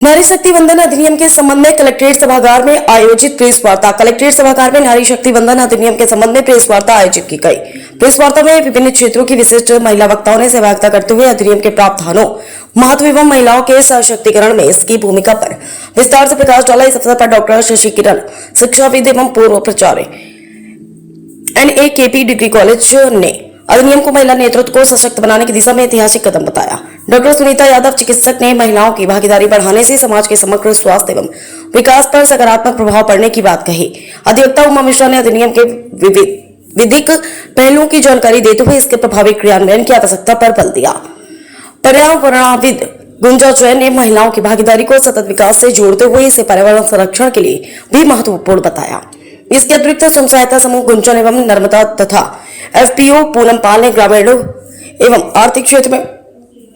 नारी शक्ति वंदन अधिनियम के संबंध में कलेक्ट्रेट सभागार में आयोजित प्रेस वार्ता। कलेक्ट्रेट सभागार में नारी शक्ति वंदन अधिनियम के संबंध में प्रेस वार्ता आयोजित की गई। प्रेस वार्ता में विभिन्न क्षेत्रों की विशिष्ट महिला वक्ताओं ने सहभागिता करते हुए अधिनियम के प्रावधानों, महत्व एवं महिलाओं के सशक्तिकरण में इसकी भूमिका पर विस्तार से प्रकाश डाला। इस अवसर पर डॉक्टर शशि किरण, शिक्षाविद एवं पूर्व प्राचार्य NAKP डिग्री कॉलेज ने अधिनियम को महिला नेतृत्व को सशक्त बनाने की दिशा में ऐतिहासिक कदम बताया। डॉक्टर सुनीता यादव, चिकित्सक, ने महिलाओं की भागीदारी बढ़ाने से समाज के समग्र स्वास्थ्य एवं विकास पर सकारात्मक प्रभाव पड़ने की बात कही। अधिवक्ता उमा मिश्रा ने अधिनियम के विधिक पहलुओं की जानकारी देते हुए इसके प्रभावी क्रियान्वयन की आवश्यकता पर बल दिया। पर्यावरणविद गुंजा जैन ने महिलाओं की भागीदारी को सतत विकास से जोड़ते हुए इसे पर्यावरण संरक्षण के लिए भी महत्वपूर्ण बताया। इसके अतिरिक्त स्वयं सहायता समूह गुंजन एवं नर्मदा तथा FPO पूनम पाल ने ग्रामीण एवं आर्थिक क्षेत्र में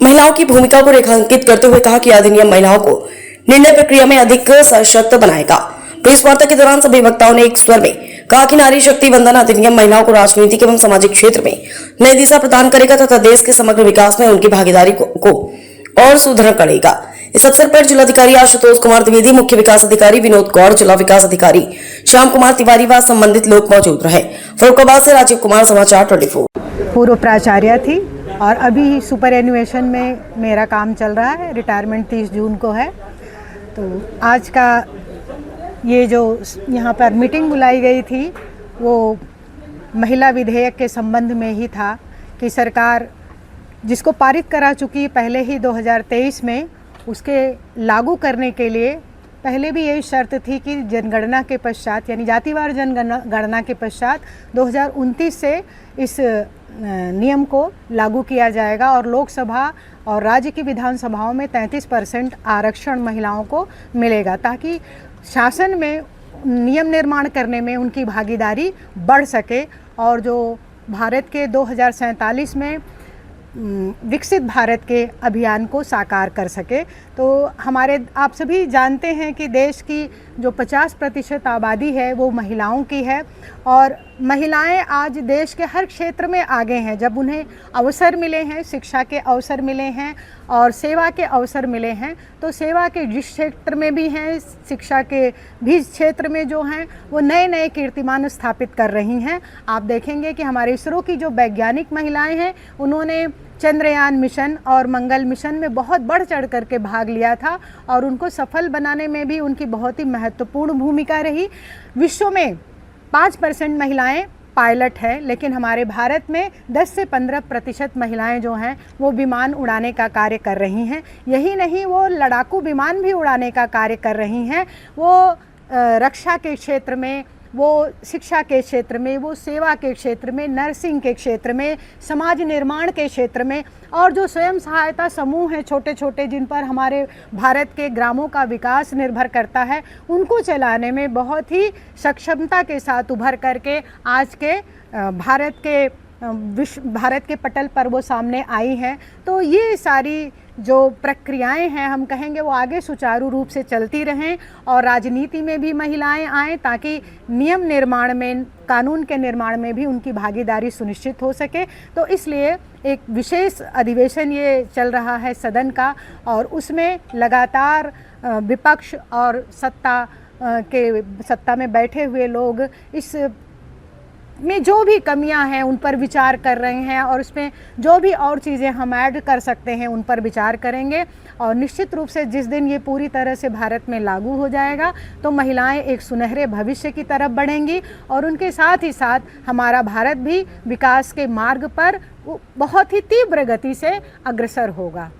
महिलाओं की भूमिका को रेखांकित करते हुए कहा कि अधिनियम महिलाओं को निर्णय प्रक्रिया में अधिक सशक्त बनाएगा। प्रेस वार्ता के दौरान सभी वक्ताओं ने एक स्वर में कहा कि नारी शक्ति वंदन अधिनियम महिलाओं को राजनीतिक एवं सामाजिक क्षेत्र में नई दिशा प्रदान करेगा तथा देश के समग्र विकास में उनकी भागीदारी को और सुदृढ़ करेगा। इस अवसर पर जिलाधिकारी आशुतोष कुमार द्विवेदी, मुख्य विकास अधिकारी विनोद गौड़, जिला विकास अधिकारी श्याम कुमार तिवारी व संबंधित लोग मौजूद रहे। फरुखाबाद से राजीव कुमार, समाचार 24। पूर्व प्राचार्य थी और अभी सुपर एनुएशन में मेरा काम चल रहा है। रिटायरमेंट 30 जून को है। तो आज का ये जो यहाँ पर मीटिंग बुलाई गई थी वो महिला विधेयक के संबंध में ही था कि सरकार जिसको पारित करा चुकी पहले ही 2023 में, उसके लागू करने के लिए पहले भी यही शर्त थी कि जनगणना के पश्चात यानी जातिवार जनगणना के पश्चात 2029 से इस नियम को लागू किया जाएगा और लोकसभा और राज्य की विधानसभाओं में 33% आरक्षण महिलाओं को मिलेगा ताकि शासन में नियम निर्माण करने में उनकी भागीदारी बढ़ सके और जो भारत के 2047 में विकसित भारत के अभियान को साकार कर सके। तो आप सभी जानते हैं कि देश की जो 50% आबादी है वो महिलाओं की है और महिलाएं आज देश के हर क्षेत्र में आगे हैं। जब उन्हें अवसर मिले हैं, शिक्षा के अवसर मिले हैं और सेवा के अवसर मिले हैं, तो सेवा के जिस क्षेत्र में भी हैं, शिक्षा के भी क्षेत्र में जो हैं, वो नए नए कीर्तिमान स्थापित कर रही हैं। आप देखेंगे कि हमारे इसरो की जो वैज्ञानिक महिलाएं हैं, उन्होंने चंद्रयान मिशन और मंगल मिशन में बहुत बढ़ चढ़ करके भाग लिया था और उनको सफल बनाने में भी उनकी बहुत ही महत्वपूर्ण भूमिका रही। विश्व में 5% महिलाएं पायलट है, लेकिन हमारे भारत में 10 से 15% महिलाएं जो हैं वो विमान उड़ाने का कार्य कर रही हैं। यही नहीं, वो लड़ाकू विमान भी उड़ाने का कार्य कर रही हैं। वो रक्षा के क्षेत्र में, वो शिक्षा के क्षेत्र में, वो सेवा के क्षेत्र में, नर्सिंग के क्षेत्र में, समाज निर्माण के क्षेत्र में और जो स्वयं सहायता समूह हैं छोटे छोटे, जिन पर हमारे भारत के ग्रामों का विकास निर्भर करता है, उनको चलाने में बहुत ही सक्षमता के साथ उभर करके आज के भारत के पटल पर वो सामने आई हैं। तो ये सारी जो प्रक्रियाएं हैं, हम कहेंगे वो आगे सुचारू रूप से चलती रहें और राजनीति में भी महिलाएं आएँ ताकि नियम निर्माण में, कानून के निर्माण में भी उनकी भागीदारी सुनिश्चित हो सके। तो इसलिए एक विशेष अधिवेशन ये चल रहा है सदन का और उसमें लगातार विपक्ष और सत्ता में बैठे हुए लोग इस में जो भी कमियां हैं उन पर विचार कर रहे हैं और उसमें जो भी और चीज़ें हम ऐड कर सकते हैं उन पर विचार करेंगे। और निश्चित रूप से जिस दिन ये पूरी तरह से भारत में लागू हो जाएगा तो महिलाएं एक सुनहरे भविष्य की तरफ बढ़ेंगी और उनके साथ ही साथ हमारा भारत भी विकास के मार्ग पर बहुत ही तीव्र गति से अग्रसर होगा।